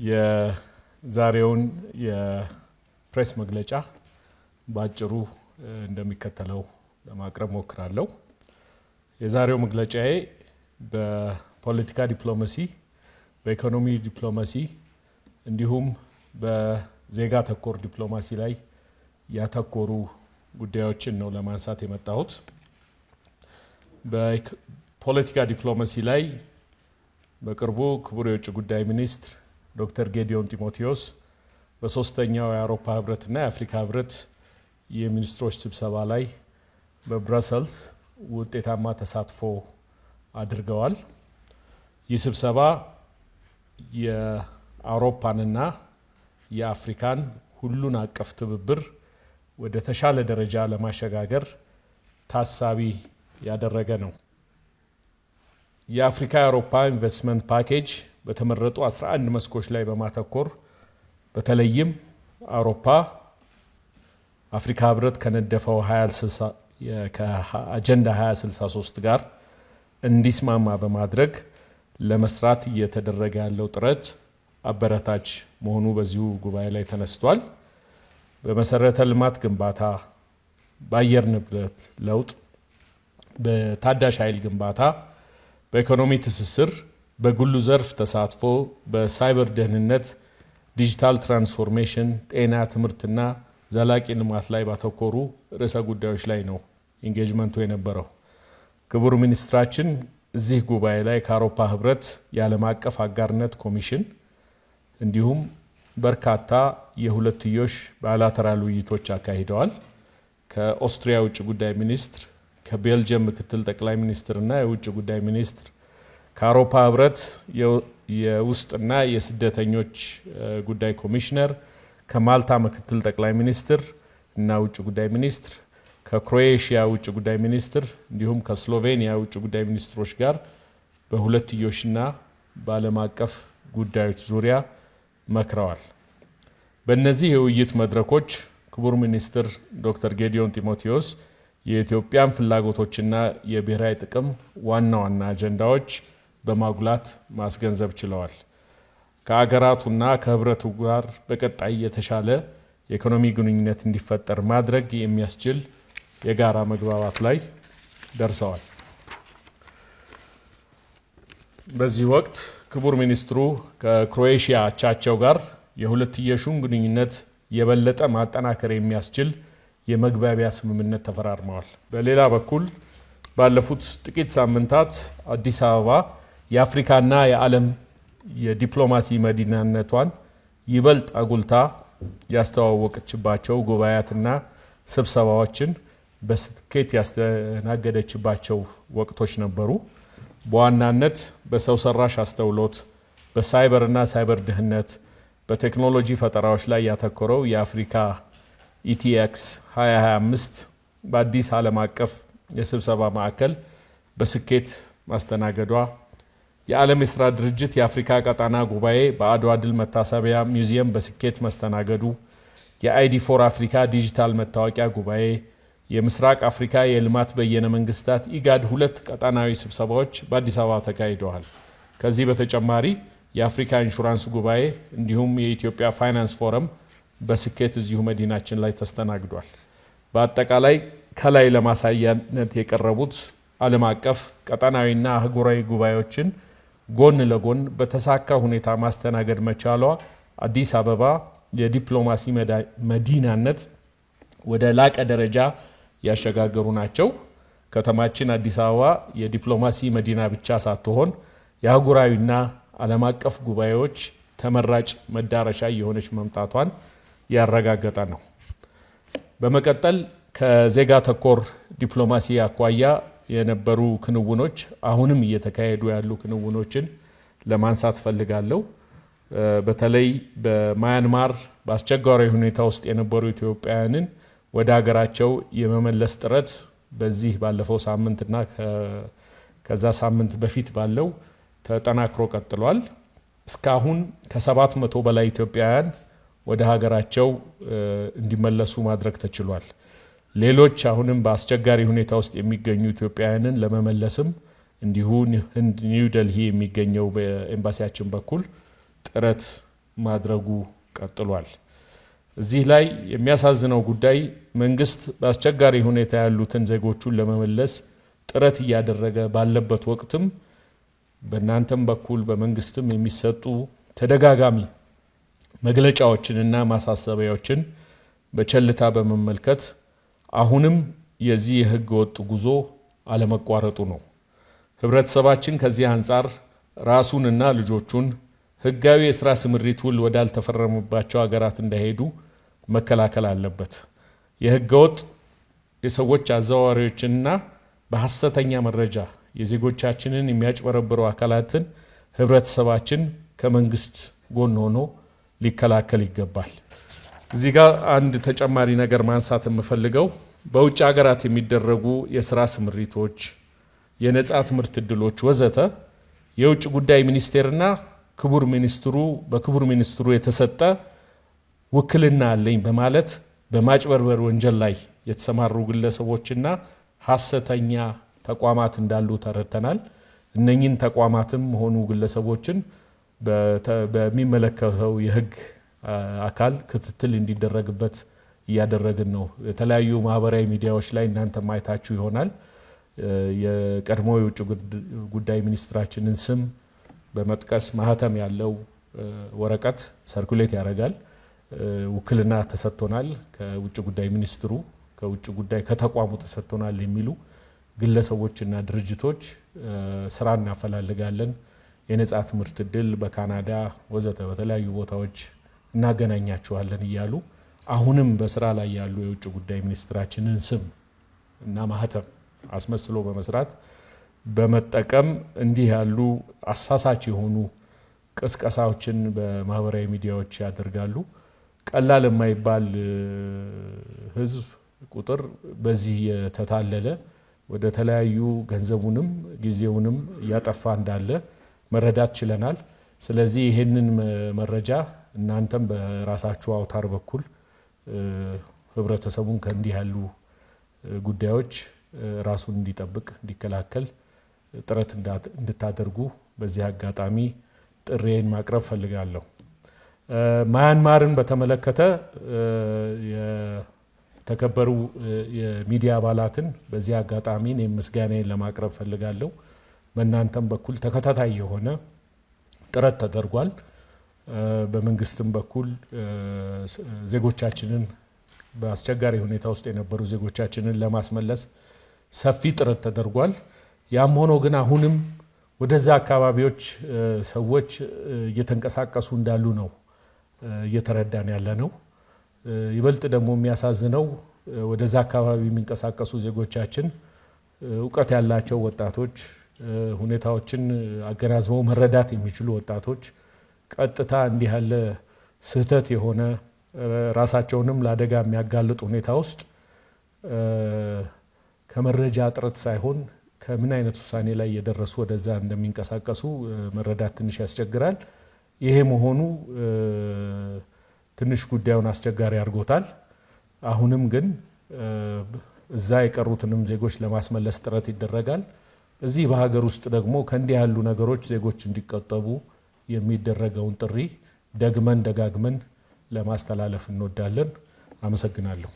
የዛሬውን የፕሬስ መግለጫ ባጭሩ እንደሚከተለው ለማቅረብ ሞክራለሁ። የዛሬው መግለጫዬ በፖለቲካ ዲፕሎማሲ፣ በኢኮኖሚ ዲፕሎማሲ እንዲሁም በዜጋ ተኮር ዲፕሎማሲ ላይ ያተኮሩ ጉዳዮችን ነው ለማንሳት የመጣሁት። በፖለቲካ ዲፕሎማሲ ላይ በቅርቡ ክቡር የውጭ ጉዳይ ሚኒስትር ዶክተር ጌዲዮን ጢሞቴዎስ በሶስተኛው የአውሮፓ ህብረትና የአፍሪካ ህብረት የሚኒስትሮች ስብሰባ ላይ በብራሰልስ ውጤታማ ተሳትፎ አድርገዋል። ይህ ስብሰባ የአውሮፓንና የአፍሪካን ሁሉን አቀፍ ትብብር ወደ ተሻለ ደረጃ ለማሸጋገር ታሳቢ ያደረገ ነው። የአፍሪካ የአውሮፓ ኢንቨስትመንት ፓኬጅ በተመረጡ 11 መስኮች ላይ በማተኮር በተለይም አውሮፓ አፍሪካ ህብረት ከነደፈው ከአጀንዳ 2063 ጋር እንዲስማማ በማድረግ ለመስራት እየተደረገ ያለው ጥረት አበረታች መሆኑ በዚሁ ጉባኤ ላይ ተነስቷል። በመሰረተ ልማት ግንባታ፣ በአየር ንብረት ለውጥ፣ በታዳሽ ኃይል ግንባታ፣ በኢኮኖሚ ትስስር፣ በግሉ ዘርፍ ተሳትፎ፣ በሳይበር ደህንነት፣ ዲጂታል ትራንስፎርሜሽን፣ ጤና፣ ትምህርትና ዘላቂ ልማት ላይ ባተኮሩ ርዕሰ ጉዳዮች ላይ ነው ኢንጌጅመንቱ የነበረው። ክቡር ሚኒስትራችን እዚህ ጉባኤ ላይ ከአውሮፓ ህብረት የዓለም አቀፍ አጋርነት ኮሚሽን እንዲሁም በርካታ የሁለትዮሽ ባይላተራል ውይይቶች አካሂደዋል። ከኦስትሪያ ውጭ ጉዳይ ሚኒስትር፣ ከቤልጅየም ምክትል ጠቅላይ ሚኒስትርና የውጭ ጉዳይ ሚኒስትር፣ ከአውሮፓ ህብረት የውስጥና የስደተኞች ጉዳይ ኮሚሽነር፣ ከማልታ ምክትል ጠቅላይ ሚኒስትር እና ውጭ ጉዳይ ሚኒስትር፣ ከክሮኤሺያ ውጭ ጉዳይ ሚኒስትር እንዲሁም ከስሎቬኒያ ውጭ ጉዳይ ሚኒስትሮች ጋር በሁለትዮሽና በዓለም አቀፍ ጉዳዮች ዙሪያ መክረዋል። በእነዚህ የውይይት መድረኮች ክቡር ሚኒስትር ዶክተር ጌዲዮን ጢሞቴዎስ የኢትዮጵያን ፍላጎቶችና የብሔራዊ ጥቅም ዋና ዋና አጀንዳዎች በማጉላት ማስገንዘብ ችለዋል። ከአገራቱና ከህብረቱ ጋር በቀጣይ የተሻለ የኢኮኖሚ ግንኙነት እንዲፈጠር ማድረግ የሚያስችል የጋራ መግባባት ላይ ደርሰዋል። በዚህ ወቅት ክቡር ሚኒስትሩ ከክሮኤሺያ አቻቸው ጋር የሁለትዮሹን ግንኙነት የበለጠ ማጠናከር የሚያስችል የመግባቢያ ስምምነት ተፈራርመዋል። በሌላ በኩል ባለፉት ጥቂት ሳምንታት አዲስ አበባ የአፍሪካና የዓለም የዲፕሎማሲ መዲናነቷን ይበልጥ አጉልታ ያስተዋወቀችባቸው ጉባኤያትና ስብሰባዎችን በስኬት ያስተናገደችባቸው ወቅቶች ነበሩ። በዋናነት በሰው ሰራሽ አስተውሎት፣ በሳይበርና ሳይበር ደህንነት፣ በቴክኖሎጂ ፈጠራዎች ላይ ያተኮረው የአፍሪካ ኢቲኤክስ 2025 በአዲስ ዓለም አቀፍ የስብሰባ ማዕከል በስኬት ማስተናገዷ፣ የዓለም የሥራ ድርጅት የአፍሪካ ቀጣና ጉባኤ በአድዋ ድል መታሰቢያ ሚውዚየም በስኬት መስተናገዱ፣ የአይዲ ፎር አፍሪካ ዲጂታል መታወቂያ ጉባኤ፣ የምስራቅ አፍሪካ የልማት በየነ መንግስታት ኢጋድ 2 ቀጣናዊ ስብሰባዎች በአዲስ አበባ ተካሂደዋል። ከዚህ በተጨማሪ የአፍሪካ ኢንሹራንስ ጉባኤ እንዲሁም የኢትዮጵያ ፋይናንስ ፎረም በስኬት እዚሁ መዲናችን ላይ ተስተናግዷል። በአጠቃላይ ከላይ ለማሳያነት የቀረቡት ዓለም አቀፍ ቀጣናዊና አህጉራዊ ጉባኤዎችን ጎን ለጎን በተሳካ ሁኔታ ማስተናገድ መቻሏ አዲስ አበባ የዲፕሎማሲ መዲናነት ወደ ላቀ ደረጃ ያሸጋገሩ ናቸው። ከተማችን አዲስ አበባ የዲፕሎማሲ መዲና ብቻ ሳትሆን የአህጉራዊና ዓለም አቀፍ ጉባኤዎች ተመራጭ መዳረሻ የሆነች መምጣቷን ያረጋገጠ ነው። በመቀጠል ከዜጋ ተኮር ዲፕሎማሲ አኳያ የነበሩ ክንውኖች አሁንም እየተካሄዱ ያሉ ክንውኖችን ለማንሳት ፈልጋለሁ። በተለይ በማያንማር በአስቸጋሪ ሁኔታ ውስጥ የነበሩ ኢትዮጵያውያንን ወደ ሀገራቸው የመመለስ ጥረት በዚህ ባለፈው ሳምንትና ከዛ ሳምንት በፊት ባለው ተጠናክሮ ቀጥሏል። እስካሁን ከ700 በላይ ኢትዮጵያውያን ወደ ሀገራቸው እንዲመለሱ ማድረግ ተችሏል። ሌሎች አሁንም በአስቸጋሪ ሁኔታ ውስጥ የሚገኙ ኢትዮጵያውያንን ለመመለስም እንዲሁ ኒው ዴልሂ የሚገኘው በኤምባሲያችን በኩል ጥረት ማድረጉ ቀጥሏል። እዚህ ላይ የሚያሳዝነው ጉዳይ መንግስት በአስቸጋሪ ሁኔታ ያሉትን ዜጎቹን ለመመለስ ጥረት እያደረገ ባለበት ወቅትም በእናንተም በኩል በመንግስትም የሚሰጡ ተደጋጋሚ መግለጫዎችንና ማሳሰቢያዎችን በቸልታ በመመልከት አሁንም የዚህ የህገ ወጥ ጉዞ አለመቋረጡ ነው። ህብረተሰባችን ከዚህ አንፃር ራሱንና ልጆቹን ህጋዊ የሥራ ስምሪት ውል ወዳልተፈረመባቸው ሀገራት እንዳይሄዱ መከላከል አለበት። የህገ ወጥ የሰዎች አዘዋዋሪዎችንና በሐሰተኛ መረጃ የዜጎቻችንን የሚያጭበረብሩ አካላትን ህብረተሰባችን ከመንግስት ጎን ሆኖ ሊከላከል ይገባል። እዚህ ጋር አንድ ተጨማሪ ነገር ማንሳት የምፈልገው በውጭ ሀገራት የሚደረጉ የሥራ ስምሪቶች፣ የነጻ ትምህርት ዕድሎች ወዘተ የውጭ ጉዳይ ሚኒስቴርና በክቡር ሚኒስትሩ የተሰጠ ውክልና አለኝ በማለት በማጭበርበር ወንጀል ላይ የተሰማሩ ግለሰቦችና ሐሰተኛ ተቋማት እንዳሉ ተረድተናል። እነኚህን ተቋማትም ሆኑ ግለሰቦችን በሚመለከተው የህግ አካል ክትትል እንዲደረግበት እያደረግን ነው። የተለያዩ ማህበራዊ ሚዲያዎች ላይ እናንተ ማይታችሁ ይሆናል። የቀድሞ የውጭ ጉዳይ ሚኒስትራችንን ስም በመጥቀስ ማህተም ያለው ወረቀት ሰርኩሌት ያደርጋል። ውክልና ተሰጥቶናል ከውጭ ጉዳይ ሚኒስትሩ ከውጭ ጉዳይ ከተቋሙ ተሰጥቶናል የሚሉ ግለሰቦችና ድርጅቶች ስራ እናፈላልጋለን፣ የነጻ ትምህርት ዕድል በካናዳ ወዘተ በተለያዩ ቦታዎች እናገናኛቸዋለን እያሉ አሁንም በስራ ላይ ያሉ የውጭ ጉዳይ ሚኒስትራችንን ስም እና ማህተም አስመስሎ በመስራት በመጠቀም እንዲህ ያሉ አሳሳች የሆኑ ቅስቀሳዎችን በማህበራዊ ሚዲያዎች ያደርጋሉ። ቀላል የማይባል ህዝብ ቁጥር በዚህ የተታለለ ወደ ተለያዩ ገንዘቡንም ጊዜውንም ያጠፋ እንዳለ መረዳት ችለናል። ስለዚህ ይሄንን መረጃ እናንተም በራሳችሁ አውታር በኩል ህብረተሰቡን ከእንዲህ ያሉ ጉዳዮች ራሱን እንዲጠብቅ እንዲከላከል ጥረት እንድታደርጉ በዚህ አጋጣሚ ጥሪዬን ማቅረብ ፈልጋለሁ። ማያንማርን በተመለከተ የተከበሩ የሚዲያ አባላትን በዚህ አጋጣሚ ምስጋናዬን ለማቅረብ ፈልጋለሁ። በእናንተም በኩል ተከታታይ የሆነ ጥረት ተደርጓል። በመንግስትም በኩል ዜጎቻችንን በአስቸጋሪ ሁኔታ ውስጥ የነበሩ ዜጎቻችንን ለማስመለስ ሰፊ ጥረት ተደርጓል። ያም ሆኖ ግን አሁንም ወደዛ አካባቢዎች ሰዎች እየተንቀሳቀሱ እንዳሉ ነው እየተረዳን ያለነው። ይበልጥ ደግሞ የሚያሳዝነው ወደዛ አካባቢ የሚንቀሳቀሱ ዜጎቻችን ዕውቀት ያላቸው ወጣቶች፣ ሁኔታዎችን አገናዝበው መረዳት የሚችሉ ወጣቶች ቀጥታ እንዲህ ያለ ስህተት የሆነ ራሳቸውንም ለአደጋ የሚያጋልጥ ሁኔታ ውስጥ ከመረጃ እጥረት ሳይሆን ከምን አይነት ውሳኔ ላይ የደረሱ ወደዛ እንደሚንቀሳቀሱ መረዳት ትንሽ ያስቸግራል። ይሄ መሆኑ ትንሽ ጉዳዩን አስቸጋሪ አድርጎታል። አሁንም ግን እዛ የቀሩትንም ዜጎች ለማስመለስ ጥረት ይደረጋል። እዚህ በሀገር ውስጥ ደግሞ ከእንዲህ ያሉ ነገሮች ዜጎች እንዲቆጠቡ የሚደረገውን ጥሪ ደግመን ደጋግመን ለማስተላለፍ እንወዳለን። አመሰግናለሁ።